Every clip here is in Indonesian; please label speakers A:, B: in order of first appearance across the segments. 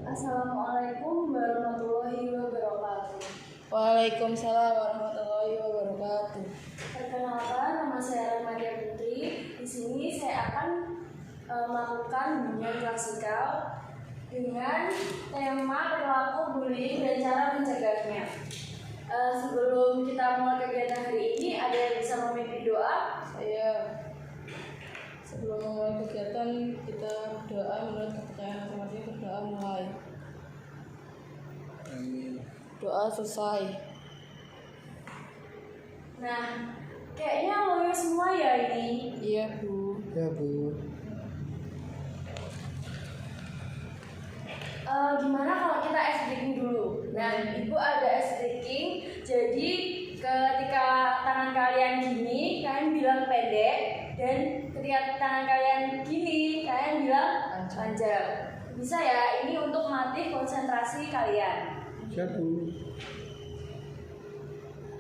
A: Assalamualaikum warahmatullahi wabarakatuh.
B: Waalaikumsalam warahmatullahi wabarakatuh.
A: Perkenalkan, nama saya Ramadia Putri. Di sini saya akan melakukan bimbingan klasikal dengan tema perilaku bullying dan cara mencegahnya. Sebelum kita mulai kegiatan hari ini, ada yang bisa memimpin doa?
B: Sebelum memulai kegiatan, kita berdoa menurut kepercayaan masing-masing. Berdoa mulai.
C: Amin.
B: Doa selesai.
A: Nah, kayaknya lawyer semua ya ini.
B: Iya, Bu.
C: Ya, Bu.
A: Gimana kalau kita ice breaking dulu? Nah, Ibu ada ice breaking. Jadi ketika tangan kalian gini, kalian bilang pendek, dan ketika tangan kalian gini, kalian bilang panjang. Bisa ya? Ini untuk melatih konsentrasi kalian.
C: Siap, Bu.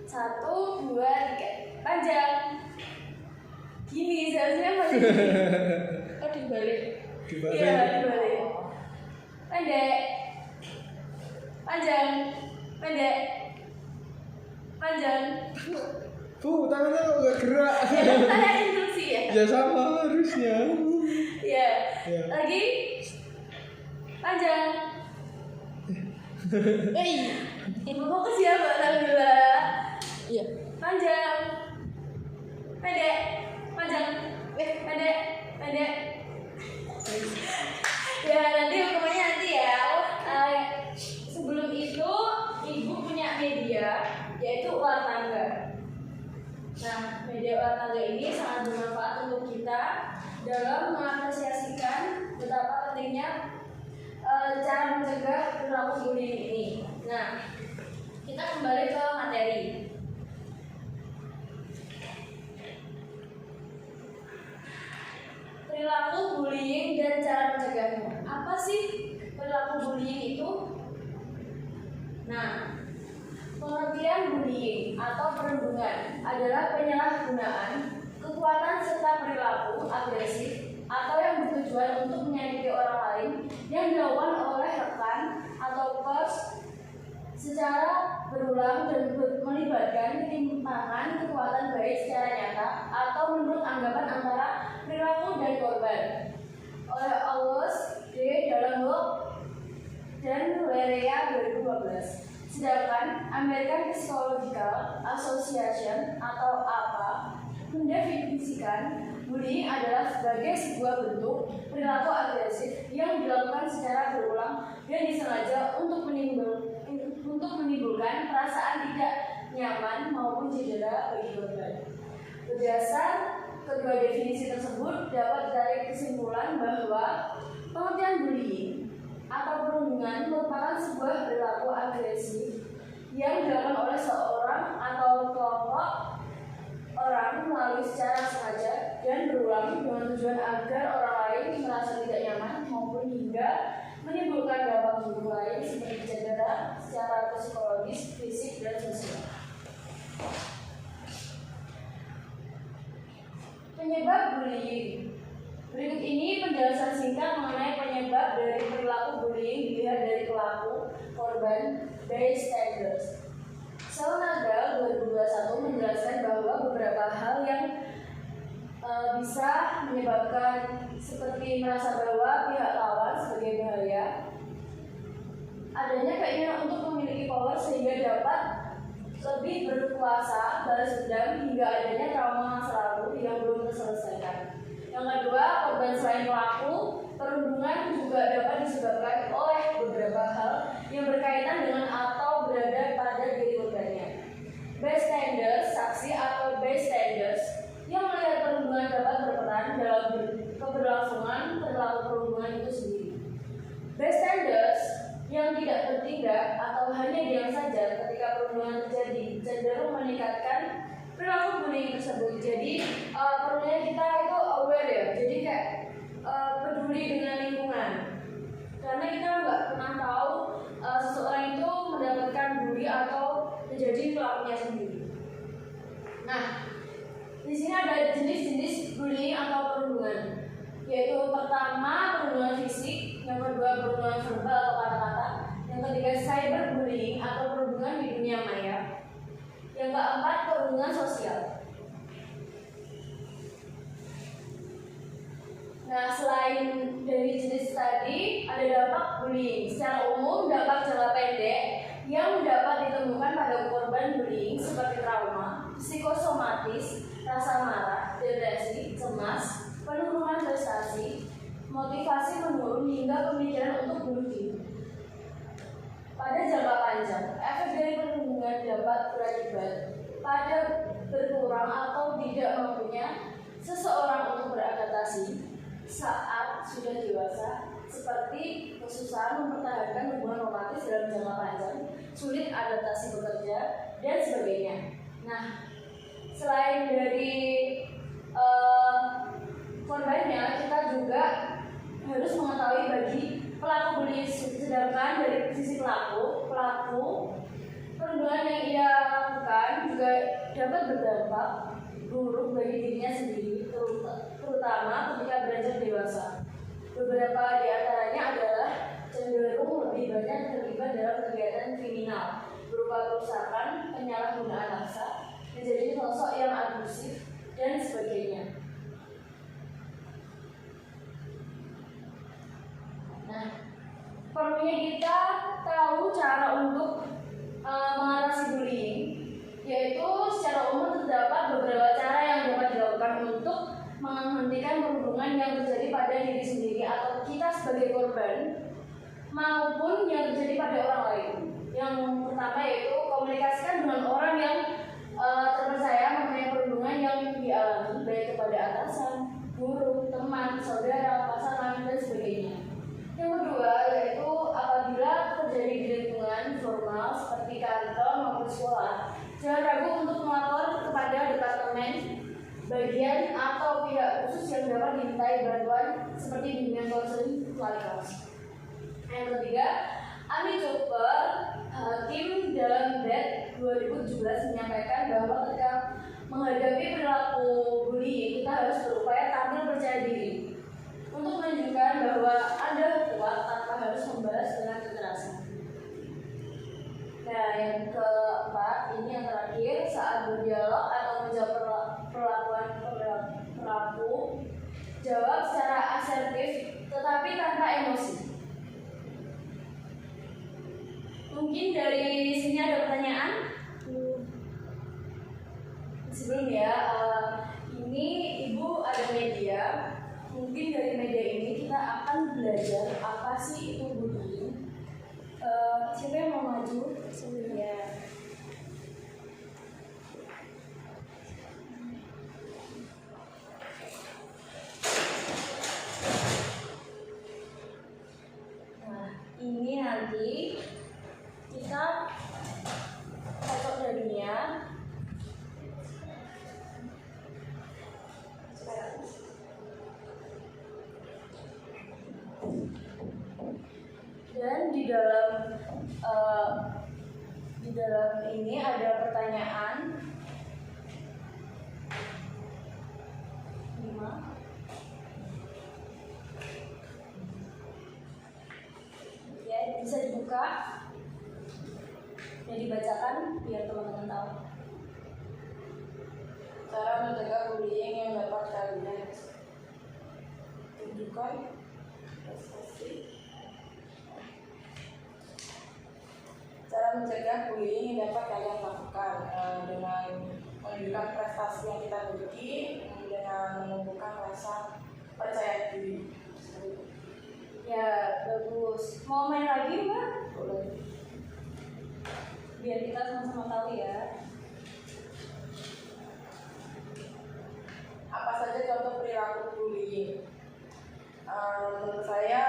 A: 1, 2, 3, panjang. Gini, seharusnya masih gini.
B: Oh, dibalik.
A: Iya, dibalik. Pendek, panjang, pendek, panjang.
C: Bu, tangannya kok gak gerak?
A: Ya, ada instruksi ya.
C: Ya sama harusnya.
A: Ya.
C: Ya.
A: Lagi, panjang. Fokus ya, Mbak. Alhamdulillah.
B: Iya.
A: Panjang, pendek, panjang, pendek, pendek. Ya, nanti hukumannya nanti ya. Sebelum itu, Ibu punya media, yaitu ular tangga. Nah, media ular tangga ini sangat bermanfaat untuk kita dalam mengapresiasikan betapa pentingnya cara mencegah perilaku bullying ini. Nah, kita kembali ke materi. Perilaku bullying dan cara mencegahnya. Apa sih perilaku bullying itu? Nah, pengertian bullying atau perundungan adalah penyalahgunaan kekuatan serta perilaku agresif atau yang bertujuan untuk menyakiti orang lain yang dilakukan oleh rekan atau pers secara berulang dan melibatkan ketimpangan kekuatan baik secara nyata atau menurut anggapan antara perilaku dan korban. Oleh Aulus D. dalam Work dan Lerea 2012. Sedangkan American Psychological Association atau APA mendefinisikan bullying adalah sebagai sebuah bentuk perilaku agresif yang dilakukan secara berulang dan disengaja untuk menimbulkan perasaan tidak nyaman maupun cedera bagi korban. Berdasar kedua definisi tersebut dapat ditarik kesimpulan bahwa pengertian bullying atau perundungan merupakan sebuah perilaku agresif yang dilakukan oleh seorang atau kelompok orang melalui secara sengaja dan berulang dengan tujuan agar orang lain merasa tidak nyaman maupun hingga menimbulkan dampak buruk lain seperti cedera secara psikologis, fisik, dan sosial. Penyebab bullying. Berikut ini penjelasan singkat mengenai penyebab dari perilaku bullying dilihat dari pelaku, korban, bystanders. Selnagal 2021 menjelaskan bahwa beberapa hal yang bisa menyebabkan seperti merasa bahwa pihak lawan sebagai bahaya, adanya keinginan untuk memiliki power sehingga dapat lebih berkuasa, balas dendam, hingga adanya trauma masa lalu yang belum terselesaikan. Yang kedua, korban selain pelaku, perundungan juga dapat disebabkan oleh beberapa hal yang berkaitan dengan atau berada pada diri korbannya. Bystanders, saksi atau bystanders yang melihat perundungan dapat berperan dalam keberlangsungan perilaku perundungan itu sendiri. Bystanders yang tidak bertindak atau hanya diam saja ketika perundungan terjadi cenderung meningkatkan perilaku bullying tersebut. Jadi perlunya kita itu aware ya. Jadi kayak peduli dengan lingkungan. Karena kita nggak pernah tahu seseorang itu mendapatkan bully atau menjadi pelakunya sendiri. Nah, di sini ada jenis-jenis bullying atau perundungan, yaitu pertama perundungan fisik, Yang kedua, perundungan verbal atau kata-kata. Yang ketiga, cyberbullying atau perundungan di dunia maya. Yang keempat, perundungan sosial. Nah, selain dari jenis tadi, ada dampak bullying. Secara umum, dampak jangka pendek yang dapat ditemukan pada korban bullying seperti trauma, psikosomatis, rasa marah, depresi, cemas, penurunan prestasi, motivasi menurun hingga pemikiran untuk bunuh diri. Pada jangka panjang, efek dari perundungan dapat berakibat pada berkurang atau tidak mampunya seseorang untuk beradaptasi saat sudah dewasa, seperti kesusahan mempertahankan hubungan romantis dalam jangka panjang, sulit adaptasi bekerja, dan sebagainya. Nah, selain dari korbannya, kita juga harus mengetahui bagi pelaku bullying. Sedangkan dari sisi pelaku perundungan yang ia lakukan juga dapat berdampak buruk bagi dirinya sendiri, terutama ketika beranjak dewasa. Beberapa di antaranya adalah cenderung lebih banyak terlibat dalam kegiatan kriminal berupa perusakan, penyalahgunaan paksa, menjadi sosok yang abusif, dan sebagainya. Nah, perlunya kita tahu cara untuk mengatasi bullying, yaitu secara umum terdapat beberapa cara yang dapat dilakukan untuk menghentikan perundungan yang terjadi pada diri sendiri atau kita sebagai korban maupun yang terjadi pada orang lain. Yang pertama yaitu komunikasikan dengan orang yang terpercaya mengenai perundungan yang dialami, baik kepada atasan, guru, teman, saudara, pasangan, dan sebagainya. Yang kedua yaitu apabila terjadi di lingkungan formal seperti kantor maupun sekolah, jangan ragu untuk melapor kepada departemen, bagian atau pihak khusus yang dapat dimintai bantuan seperti bimbingan konseling wali kelas. Yang ketiga, Ami Cooper, Hakim dalam BED 2017 menyampaikan bahwa ketika menghadapi perilaku bullying, kita harus berupaya tampil percaya diri untuk menunjukkan bahwa Anda kuat tanpa harus membalas dengan kekerasan. Nah, yang keempat, ini yang terakhir, saat berdialog atau menjawab perlakuan pelaku, jawab secara asertif tetapi tanpa emosi. Mungkin dari sini ada pertanyaan? Sebelum ya, ini Ibu ada media. Mungkin dari media ini kita akan belajar apa sih itu bullying. Siapa yang mau maju? Ya. Nah, ini nanti kita cocok darinya. Dan di dalam ini ada pertanyaan 5. Ya, bisa dibuka dan dibacakan biar teman-teman tahu.
B: Cara mencegah bullying yang dapat kalian tunjukkan prestasi. Cara mencegah bullying yang dapat kalian lakukan dengan menunjukkan prestasi yang kita miliki, dengan menumbuhkan rasa percaya diri.
A: Ya, bagus. Mau main lagi, Mbak?
B: Boleh.
A: Biar kita sama-sama tahu ya.
B: Apa saja contoh perilaku bullying? Menurut saya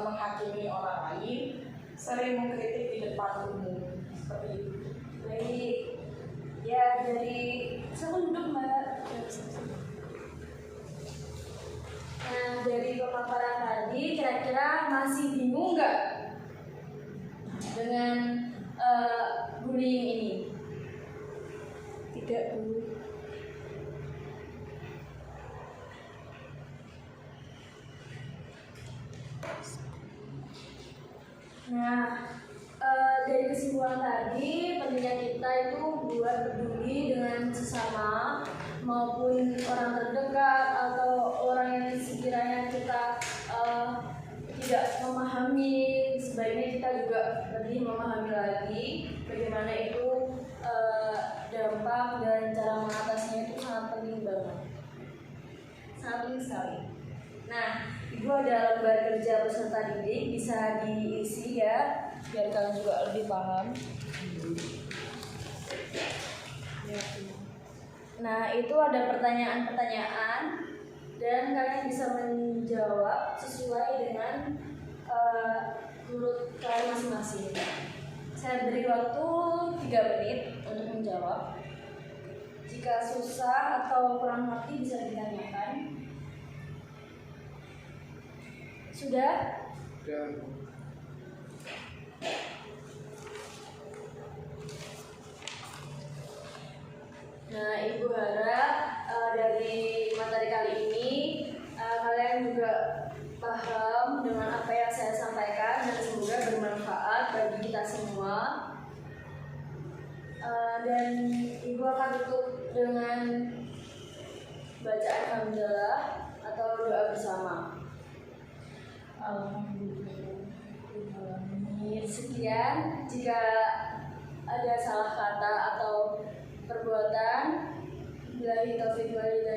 B: menghakimi orang lain, sering mengkritik di depan umum, seperti itu.
A: Baik. Ya, dari saya duduk, Mbak. Nah, dari pemaparan tadi, kira-kira masih bingung nggak dengan bullying ini?
B: Tidak, Bu.
A: Nah, dari kesimpulan tadi, pentingnya kita itu buat peduli dengan sesama maupun orang terdekat atau orang yang sekiranya kita tidak memahami, sebaiknya kita juga lebih memahami lagi bagaimana itu dampak dan cara mengatasinya itu sangat penting banget, sangat penting sekali. Nah, Ibu ada lembar kerja peserta didik, bisa diisi ya, biar kalian juga lebih paham. Nah, itu ada pertanyaan-pertanyaan dan kalian bisa menjawab sesuai dengan menurut kalian masing-masing. Saya beri waktu 3 menit untuk menjawab. Jika susah atau kurang ngerti bisa ditanyakan. Sudah?
C: Udah.
A: Nah, Ibu harap dari materi kali ini kalian juga paham dengan apa yang saya sampaikan dan semoga bermanfaat bagi kita semua. Dan Ibu akan tutup dengan bacaan hamdalah atau doa bersama. Sekian, jika ada salah kata atau perbuatan, billahi taufiq wal hidayah.